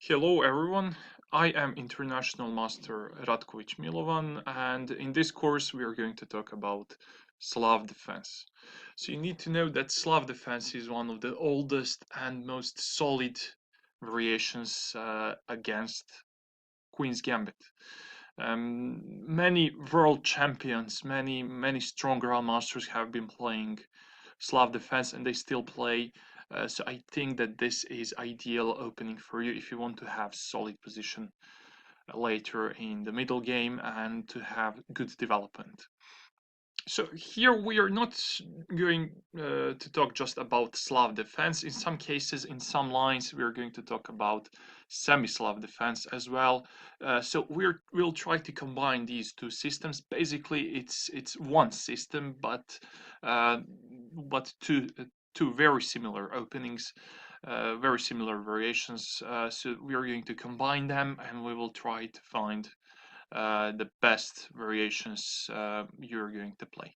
Hello everyone, I am International Master Ratkovic Milovan, and in this course we are going to talk about Slav defense. So you need to know that Slav defense is one of the oldest and most solid variations against Queen's Gambit. Many world champions, many strong grandmasters have been playing Slav defense and they still play. So I think that this is ideal opening for you if you want to have solid position later in the middle game and to have good development. So here we are not going to talk just about Slav defense. In some cases, in some lines, we are going to talk about semi-Slav defense as well. So we'll try to combine these two systems. Basically, it's one system, but two very similar openings, very similar variations. So we are going to combine them, and we will try to find the best variations you're going to play.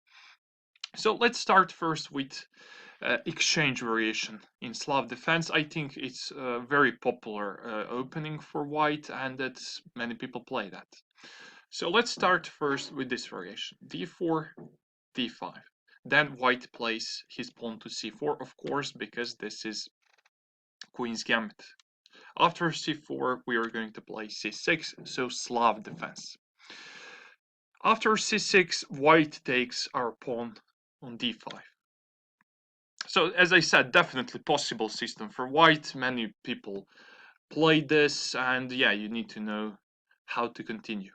So let's start first with exchange variation in Slav defense. I think it's a very popular opening for white and that many people play that. So let's start first with this variation, d4, d5. Then white plays his pawn to c4, of course, because this is Queen's Gambit. After c4, we are going to play c6, so Slav defense. After c6, white takes our pawn on d5. So as I said, definitely possible system for white. Many people play this, and yeah, you need to know how to continue.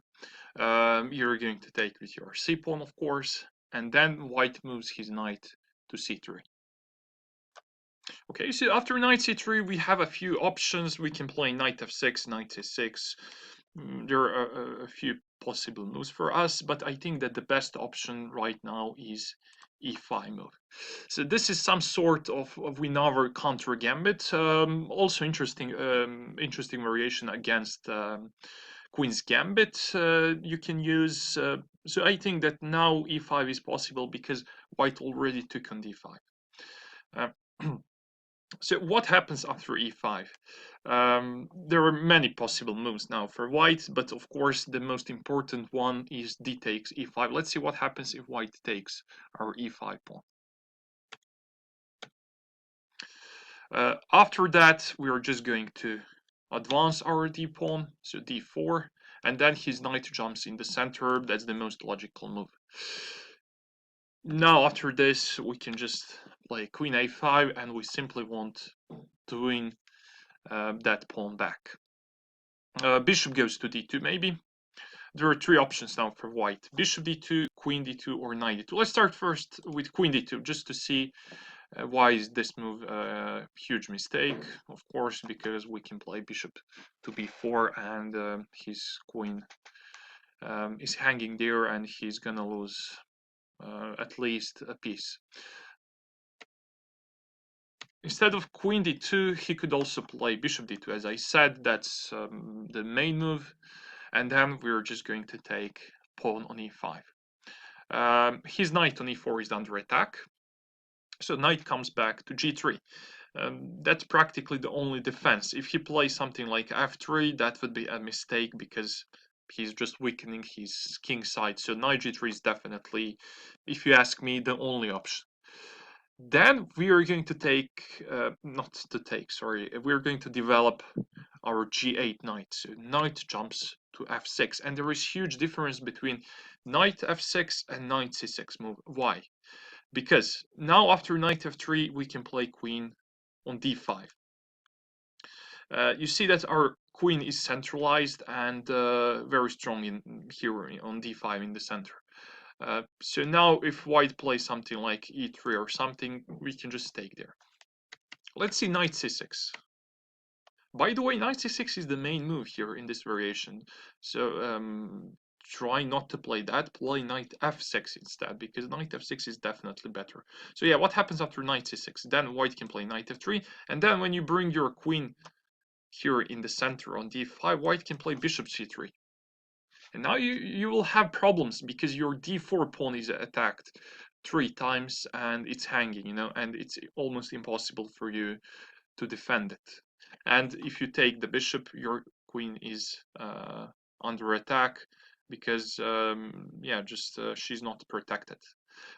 You're going to take with your c pawn, of course, and then white moves his knight to c3. Okay, so after knight c3, we have a few options. We can play knight f6, knight c6. There are a few possible moves for us, but I think that the best option right now is e5 move. So this is some sort of Winawer counter gambit. Also interesting variation against Queen's Gambit you can use. So I think that now e5 is possible because white already took on d5. So what happens after e5? There are many possible moves now for white, but of course the most important one is d takes e5. Let's see what happens if white takes our e5 pawn. After that, we are just going to advance our d pawn, so d4, and then his knight jumps in the center. That's the most logical move. Now after this, we can just play queen a5, and we simply want to win that pawn back. Bishop goes to d2 maybe. There are three options now for white: bishop d2, queen d2, or knight d2. Let's start first with queen d2 just to see why is this move a huge mistake. Of course, because we can play bishop to b4 and his queen is hanging there and he's gonna lose at least a piece. Instead of queen d2, he could also play bishop d2. As I said, that's the main move. And then we're just going to take pawn on e5. His knight on e4 is under attack. So knight comes back to g3. That's practically the only defense. If he plays something like f3, that would be a mistake because he's just weakening his king side. So knight g3 is definitely, if you ask me, the only option. Then we are going to take, we're going to develop our g8 knight. So knight jumps to f6, and there is huge difference between knight f6 and knight c6 move. Why? Because now after knight f3, we can play queen on d5. You see that our queen is centralized and very strong in here on d5 in the center. So now if white plays something like e3 or something, we can just take there. Let's see knight c6. By the way, knight c6 is the main move here in this variation. So try not to play that. Play knight f6 instead, because knight f6 is definitely better. So yeah, what happens after knight c6? Then white can play knight f3. And then when you bring your queen here in the center on d5, white can play bishop c3. And now you will have problems because your d4 pawn is attacked 3 times and it's hanging, and it's almost impossible for you to defend it. and if you take the bishop, your queen is under attack because yeah, just she's not protected.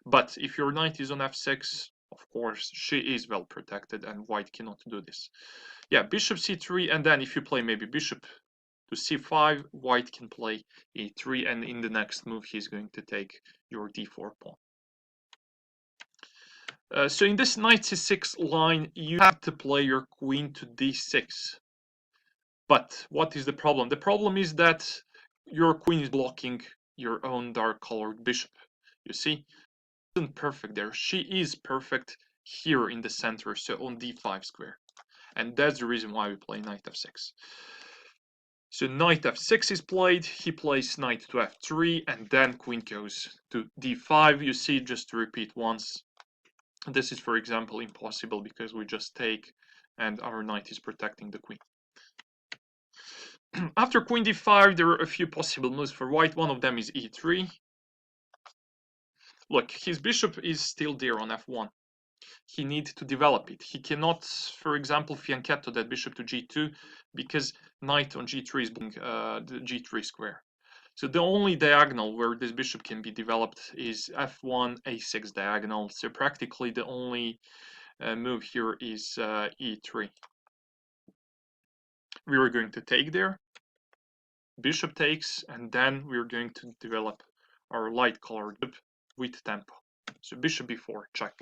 But if your knight is on f6, of course she is well protected and white cannot do this. Yeah, bishop c3, and then if you play maybe bishop to c5, white can play e3, and in the next move he's going to take your d4 pawn. So in this knight c6 line, you have to play your queen to d6. But what is the problem? The problem is that your queen is blocking your own dark colored bishop. You see, isn't perfect there. She is perfect here in the center, so on d5 square. And that's the reason why we play knight f6. So knight f6 is played, he plays knight to f3, and then queen goes to d5. You see, just to repeat once, this is, for example, impossible because we just take and our knight is protecting the queen. After queen d5, there are a few possible moves for white. One of them is e3. Look, his bishop is still there on f1. He needs to develop it. He cannot, for example, fianchetto that bishop to g2 because knight on g3 is the g3 square. So the only diagonal where this bishop can be developed is f1, a6 diagonal. So practically the only move here is e3. We are going to take there, bishop takes, and then we're going to develop our light colored with tempo. So bishop b4, check.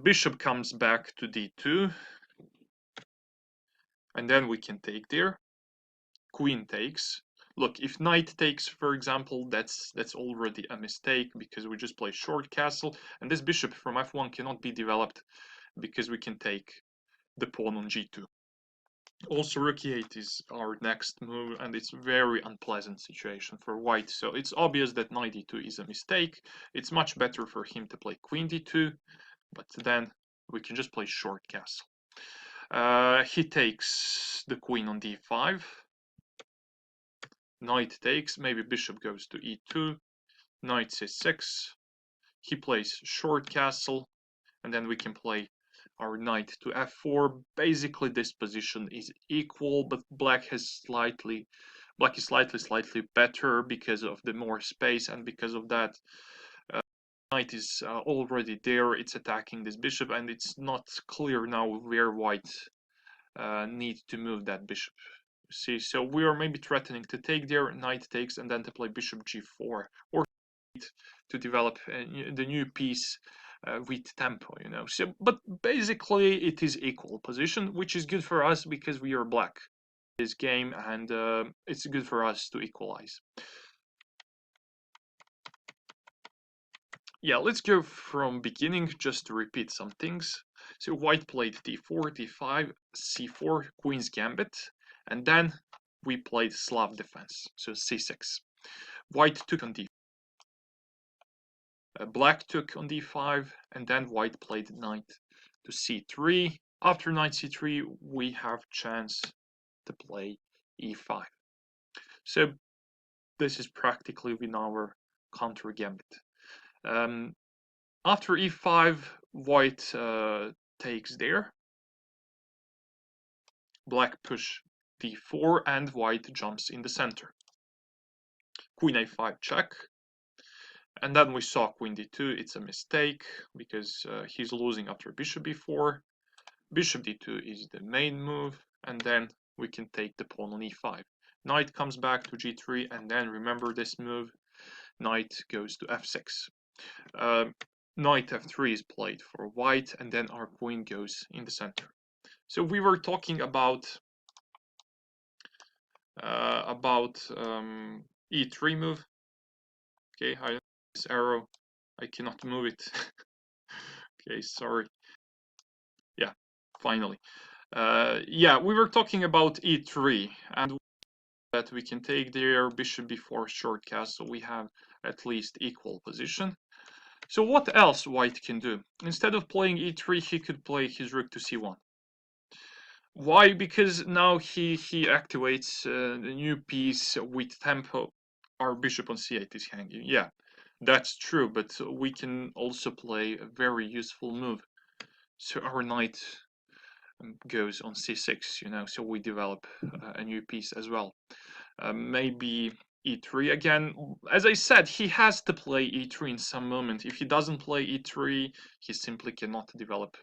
Bishop comes back to d2, and then we can take there. Queen takes. Look, if knight takes, for example, that's already a mistake because we just play short castle, and this bishop from f1 cannot be developed because we can take the pawn on g2. Also, rook e8 is our next move, and it's a very unpleasant situation for white. So it's obvious that knight d2 is a mistake. It's much better for him to play queen d2, but then we can just play short castle. He takes the queen on d5. Knight takes, maybe bishop goes to e2. Knight c6. He plays short castle, and then we can play our knight to f4. Basically, this position is equal, but black is slightly better because of the more space, and because of that, knight is already there. It's attacking this bishop, and it's not clear now where white needs to move that bishop. See, so we are maybe threatening to take there, knight takes, and then to play bishop g4, or to develop the new piece with tempo, you know. So, but basically it is equal position, which is good for us because we are black this game, and it's good for us to equalize. Yeah, let's go from beginning just to repeat some things. So white played d4, d5, c4, queen's gambit, and then we played Slav defense, so c6. White took on d4. Black took on d5, and then white played knight to c3. After knight c3, we have chance to play e5. So this is practically in our counter gambit. After e5, white takes there. Black push d4, and white jumps in the center. Queen a5 check. And then we saw queen d2. It's a mistake because he's losing after bishop b4. Bishop d2 is the main move, and then we can take the pawn on e5. Knight comes back to g3, and then remember this move, knight goes to f6. Knight f3 is played for white, and then our queen goes in the center. So we were talking about e3 move. Okay, I this arrow, I cannot move it. Okay, sorry. Yeah, finally. Yeah, we were talking about e3, and that we can take there bishop b4 short castle. We have at least equal position. So what else white can do? Instead of playing e3, he could play his rook to c1. Why? Because now he activates the new piece with tempo. Our bishop on c8 is hanging. Yeah, that's true, but we can also play a very useful move. So our knight goes on c6, you know, so we develop a new piece as well. Maybe e3 again. As I said, he has to play e3 in some moment. If he doesn't play e3, he simply cannot develop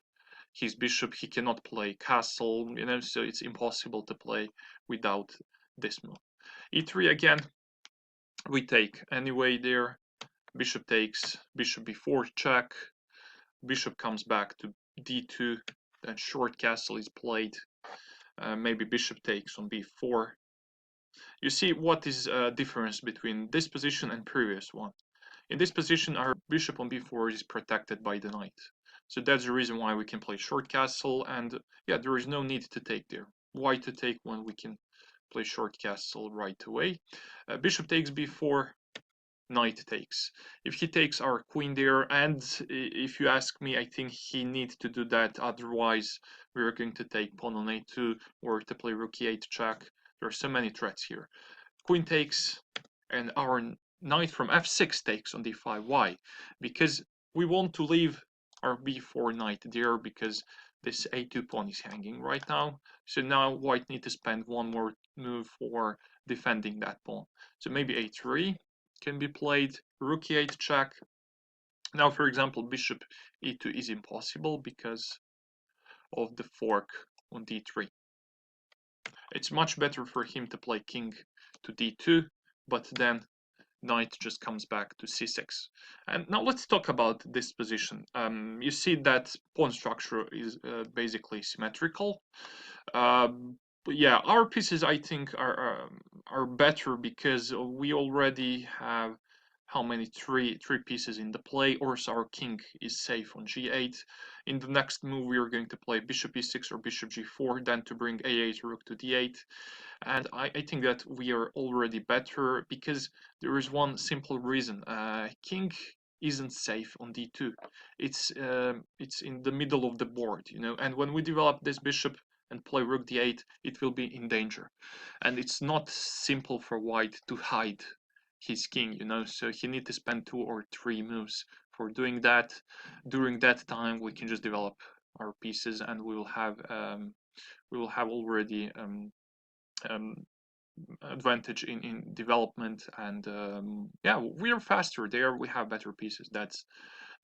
his bishop. He cannot play castle, you know, so it's impossible to play without this move. e3 again, we take anyway there. Bishop takes, bishop b4 check, bishop comes back to d2, then short castle is played. Maybe bishop takes on b4. You see what is the difference between this position and previous one. In this position, our bishop on b4 is protected by the knight. So that's the reason why we can play short castle, and yeah, there is no need to take there. Why to take when we can play short castle right away? Bishop takes b4, knight takes. If he takes our queen there, and if you ask me, I think he needs to do that, otherwise we're going to take pawn on a2 or to play rook e8 check. There are so many threats here. Queen takes, and our knight from f6 takes on d5. Why? Because we want to leave our b4 knight there, because this a2 pawn is hanging right now. So now white need to spend one more move for defending that pawn. So maybe a3 can be played, rook e8 check. Now, for example, bishop e2 is impossible because of the fork on d3. It's much better for him to play king to d2, but then knight just comes back to c6. And now let's talk about this position. You see that pawn structure is basically symmetrical. But yeah, our pieces I think are better because we already have how many three pieces in the play. Also, our king is safe on g8. In the next move, we are going to play bishop e6 or bishop g4, then to bring a8 rook to d8. And I think that we are already better because there is one simple reason. King isn't safe on d2. It's in the middle of the board, you know. And when we develop this bishop and play rook d8, it will be in danger. And it's not simple for white to hide his king, you know. So he need to spend 2 or 3 moves for doing that. During that time, we can just develop our pieces, and we will have already advantage in development, and yeah, we are faster there. We have better pieces. That's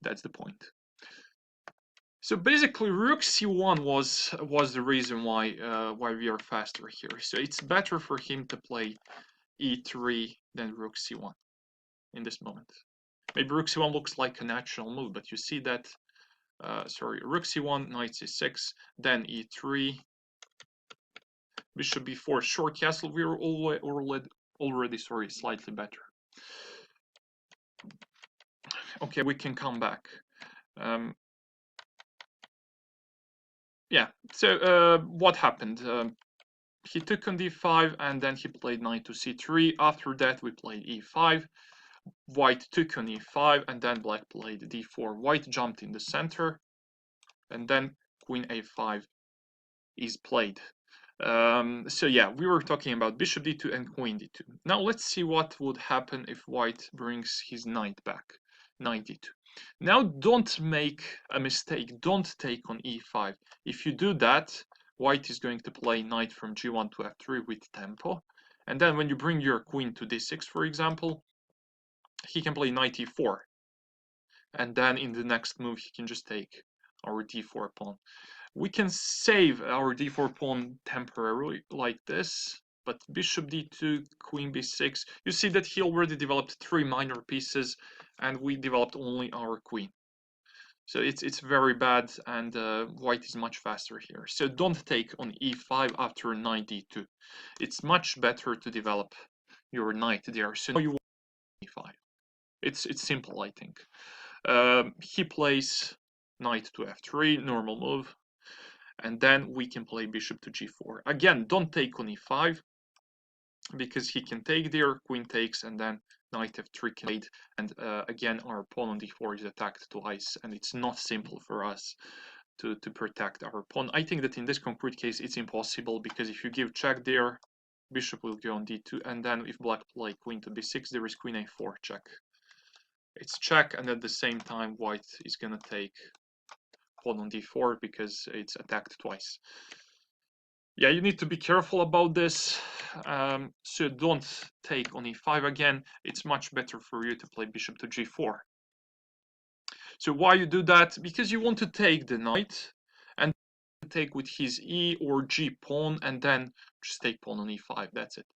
the point. So basically, rook c1 was the reason why we are faster here. So it's better for him to play e3 than rook c1 in this moment. Maybe rook c1 looks like a natural move, but you see that sorry, rook c1, knight c6, then e3, bishop b4, short castle. We are already sorry, slightly better. Okay, we can come back. Yeah, so what happened? He took on d5, and then he played knight to c3. After that, we played e5. White took on e5, and then black played d4. White jumped in the center, and then queen a5 is played. So yeah, we were talking about bishop d2 and queen d2. Now let's see what would happen if white brings his knight back. Knight d2. Now don't make a mistake. Don't take on e5. If you do that, white is going to play knight from g1 to f3 with tempo. And then when you bring your queen to d6, for example, he can play knight e4. And then in the next move, he can just take our d4 pawn. We can save our d4 pawn temporarily like this, but bishop d2, queen b6, you see that he already developed 3 minor pieces, and we developed only our queen. So it's very bad, and white is much faster here. So don't take on e5 after knight d2. It's much better to develop your knight there. So now you want e5. It's simple, I think. He plays knight to f3, normal move. And then we can play bishop to g4. Again, don't take on e5, because he can take there, queen takes, and then knight f3 can trade. And again, our pawn on d4 is attacked twice, and it's not simple for us to protect our pawn. I think that in this concrete case, it's impossible, because if you give check there, bishop will go on d2, and then if black play queen to b6, there is queen a4 check. It's check, and at the same time, white is gonna take pawn on d4 because it's attacked twice. Yeah, you need to be careful about this. So don't take on e5 again. It's much better for you to play bishop to g4. So why you do that? Because you want to take the knight and take with his e or g pawn and then just take pawn on e5. That's it.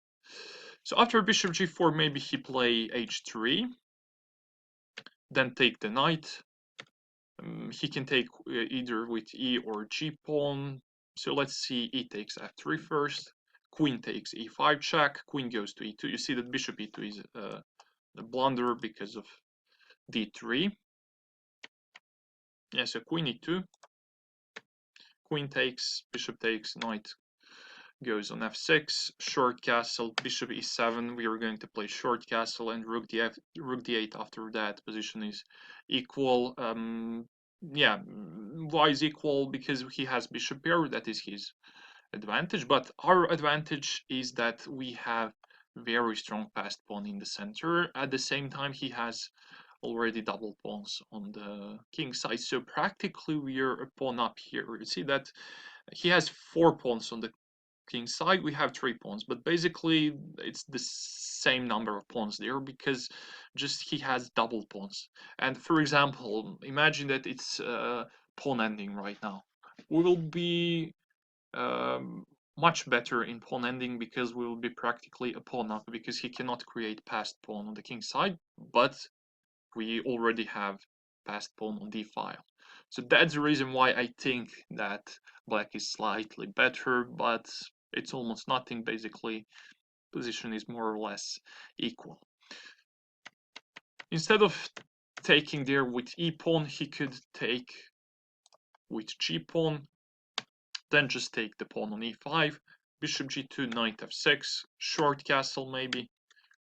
So after bishop g4, maybe he play h3, then take the knight. He can take either with e or g pawn. So let's see, e takes f3 first. Queen takes e5 check. Queen goes to e2. You see that bishop e2 is a blunder because of d3. Yeah, so queen e2. Queen takes, bishop takes, knight goes on f6, short castle, bishop e7. We are going to play short castle, and rook d8 after that. Position is equal. Yeah, why is equal? Because he has bishop pair, that is his advantage, but our advantage is that we have very strong passed pawn in the center. At the same time, he has already double pawns on the king side, so practically we are a pawn up here. You see that he has 4 pawns on the king side, we have 3 pawns, but basically it's the same number of pawns there because just he has double pawns. And for example, imagine that it's pawn ending right now. We will be much better in pawn ending because we will be practically a pawn up because he cannot create passed pawn on the king side, but we already have passed pawn on d file. So that's the reason why I think that black is slightly better, but it's almost nothing. Basically, position is more or less equal. Instead of taking there with e pawn, he could take with g pawn, then just take the pawn on e5, bishop g2, knight f6, short castle maybe,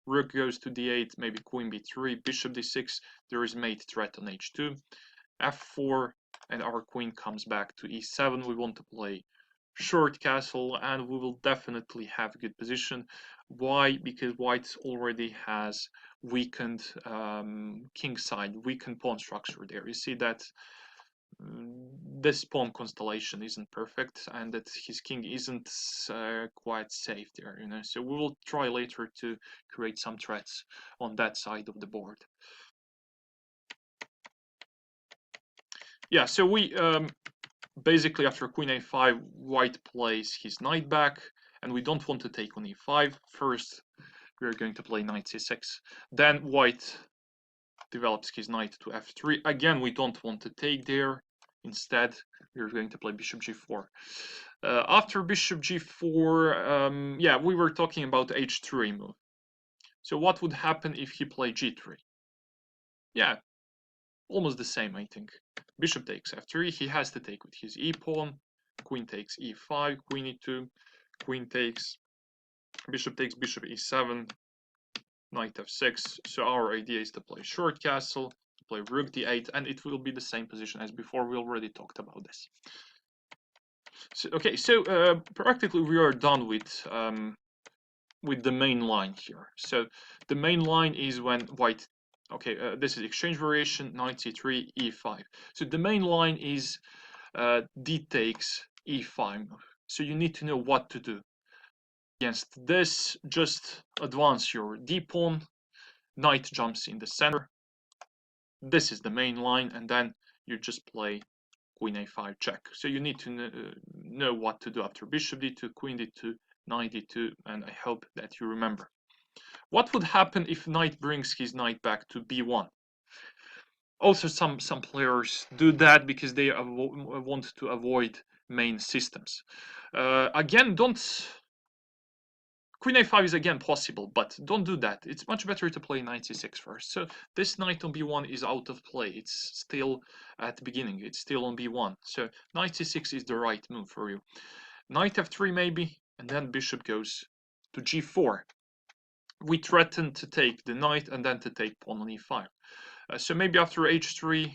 rook goes to d8, maybe queen b3, bishop d6, there is mate threat on h2, f4, and our queen comes back to e7. We want to play short castle, and we will definitely have a good position. Why? Because white already has weakened king side, weakened pawn structure there. You see that this pawn constellation isn't perfect, and that his king isn't quite safe there, you know. So we will try later to create some threats on that side of the board. Yeah, so we basically after queen a5, white plays his knight back, and we don't want to take on e5. First, we're going to play knight c6. Then white develops his knight to f3. Again, we don't want to take there. Instead, we're going to play bishop g4. After bishop g4, yeah, we were talking about h3 move. So what would happen if he played g3? Yeah, almost the same, I think. Bishop takes f3. He has to take with his e pawn. Queen takes e5. Queen e2. Queen takes. Bishop takes bishop e7. Knight f6. So our idea is to play short castle, play rook d8, and it will be the same position as before. We already talked about this. So, okay, so practically we are done with the main line here. So the main line is when white. Okay, this is exchange variation, knight c3, e5. So the main line is d takes e5. So you need to know what to do. Against this, just advance your d pawn, knight jumps in the center. This is the main line, and then you just play queen a5 check. So you need to know what to do after bishop d2, queen d2, knight d2, and I hope that you remember. What would happen if knight brings his knight back to b1? Also, some players do that because they want to avoid main systems. Again, don't. Queen a5 is again possible, but don't do that. It's much better to play knight c6 first. So this knight on b1 is out of play. It's still at the beginning. It's still on b1. So knight c6 is the right move for you. Knight f3 maybe, and then bishop goes to g4. We threaten to take the knight and then to take pawn on e5. So maybe after h3,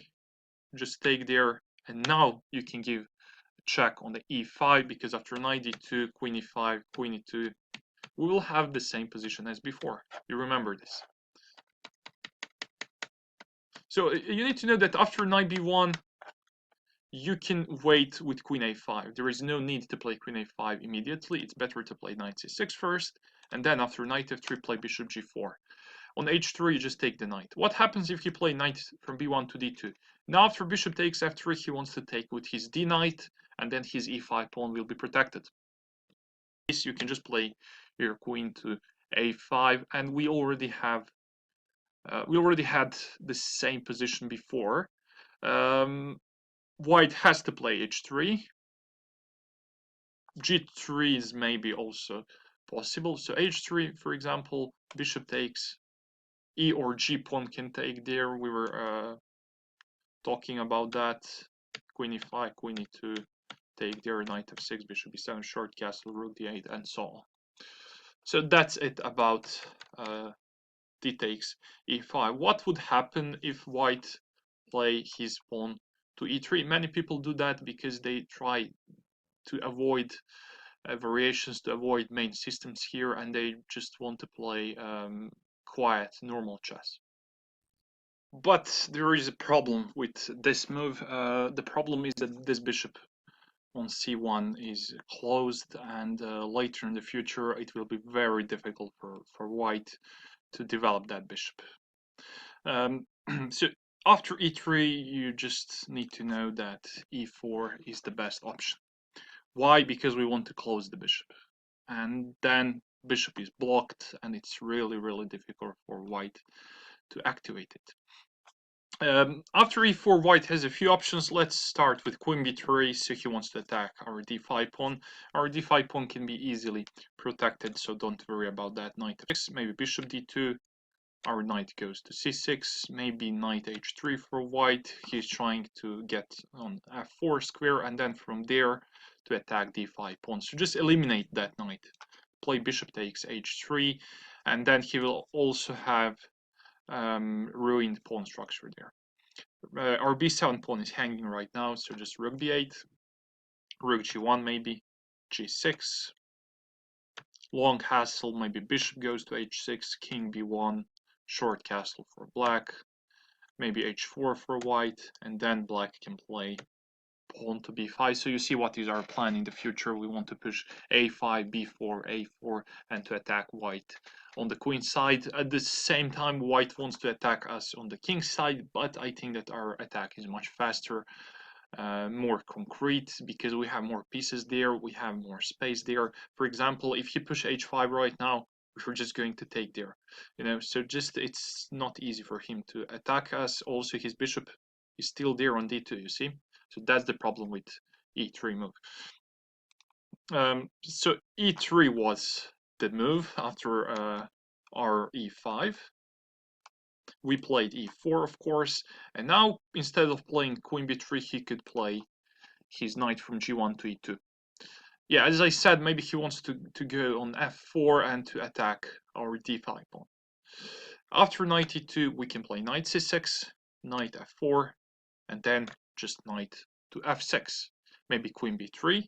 just take there, and now you can give a check on the e5, because after knight d2, queen e5, queen e2, we will have the same position as before. You remember this. So you need to know that after knight b1, you can wait with queen a5. There is no need to play queen a5 immediately. It's better to play knight c6 first, and then after knight f3, play bishop g4. On h3, you just take the knight. What happens if you play knight from b1 to d2? Now after bishop takes f3, he wants to take with his d knight, and then his e5 pawn will be protected. This you can just play your queen to a5, and we already had the same position before. White has to play h3. g3 is maybe also possible. So h3, for example, bishop takes, e or g pawn can take there. We were talking about that. Queen e5, queen e2, take there, knight f6, bishop e7, short castle, rook d8, and so on. So that's it about d takes e5. What would happen if white play his pawn to e3? Many people do that because they try to avoid variations, to avoid main systems here, and they just want to play quiet, normal chess. But there is a problem with this move. The problem is that this bishop on c1 is closed, and later in the future it will be very difficult for white to develop that bishop. So after e3, you just need to know that e4 is the best option. Why? Because we want to close the bishop, and then bishop is blocked, and it's really difficult for white to activate it. After e4, white has a few options. Let's start with queen b3. So he wants to attack our d5 pawn. Our d5 pawn can be easily protected, so don't worry about that. Knight f6, maybe bishop d2. Our knight goes to c6, maybe knight h3 for white. He's trying to get on f4 square, and then from there to attack d5 pawn. So just eliminate that knight. Play bishop takes h3, and then he will also have ruined pawn structure there. Our b7 pawn is hanging right now, so just rook b8, rook g1 maybe, g6, long castle, maybe bishop goes to h6, king b1, short castle for black, maybe h4 for white, and then black can play pawn to b5. So you see what is our plan in the future. We want to push a5, b4, a4, and to attack white on the queen side. At the same time, white wants to attack us on the king side, but I think that our attack is much faster, more concrete, because we have more pieces there, we have more space there. For example, if you push h5 right now, we're just going to take there, so just it's not easy for him to attack us. Also, his bishop is still there on d2, you see. So that's the problem with e3 move. So e3 was the move after our e5. We played e4, of course, and now instead of playing queen b3, he could play his knight from g1 to e2. Yeah, as I said, maybe he wants to go on f4 and to attack our d5 pawn. After knight e2, we can play knight c6, knight f4, and then just knight to f6, maybe queen b3.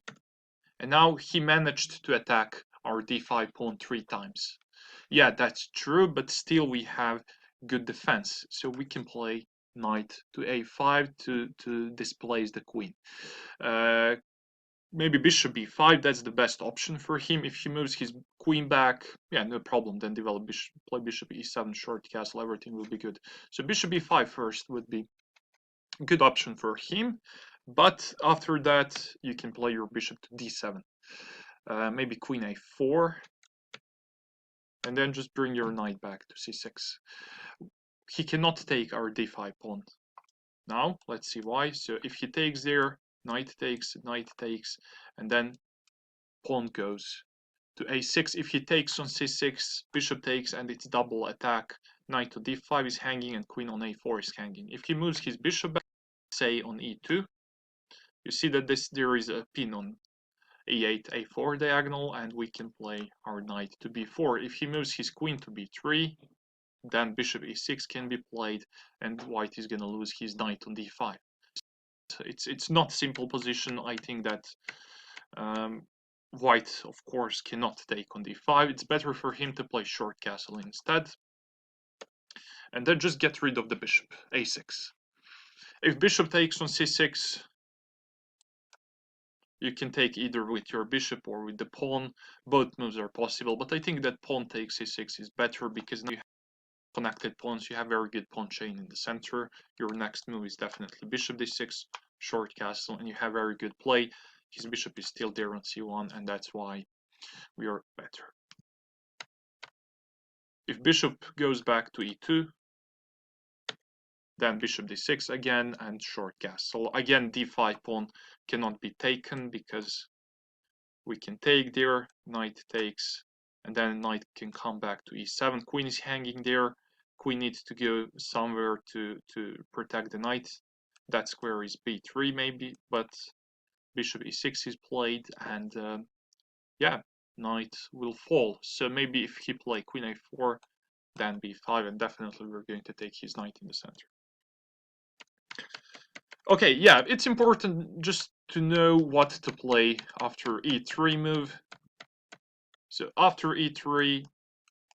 And now he managed to attack our d5 pawn 3 times. Yeah, that's true, but still we have good defense. So we can play knight to a5 to displace the queen. Maybe bishop b5, that's the best option for him. If he moves his queen back, yeah, no problem. Then develop bishop, play bishop e7, short castle, everything will be good. So bishop b5 first would be a good option for him. But after that, you can play your bishop to d7. Maybe queen a4. And then just bring your knight back to c6. He cannot take our d5 pawn. Now, let's see why. So if he takes there, knight takes, and then pawn goes to a6. If he takes on c6, bishop takes, and it's double attack. Knight to d5 is hanging, and queen on a4 is hanging. If he moves his bishop back, say on e2, you see that there is a pin on e8, a4 diagonal, and we can play our knight to b4. If he moves his queen to b3, then bishop e6 can be played, and white is going to lose his knight on d5. It's not a simple position. I think that white, of course, cannot take on d5. It's better for him to play short castle instead, and then just get rid of the bishop, a6. If bishop takes on c6, You can take either with your bishop or with the pawn. Both moves are possible, but I think that pawn takes c6 is better because now you have connected pawns. You have very good pawn chain in the center. Your next move is definitely bishop d6, short castle, and you have very good play. His bishop is still there on c1, and that's why we are better. If bishop goes back to e2, then bishop d6 again, and short castle. Again, d5 pawn cannot be taken because we can take there, knight takes, and then knight can come back to e7. Queen is hanging there. Queen needs to go somewhere to protect the knight. That square is b3 maybe, but bishop e6 is played, and yeah, knight will fall. So maybe if he play queen a4, then b5, and definitely we're going to take his knight in the center. Okay, yeah, it's important just to know what to play after e3 move. So after e3,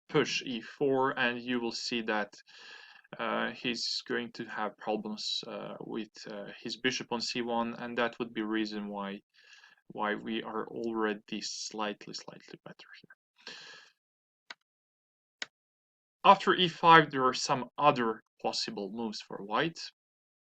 push e4, and you will see that he's going to have problems with his bishop on c1, and that would be reason why we are already slightly better here. After e5, there are some other possible moves for white.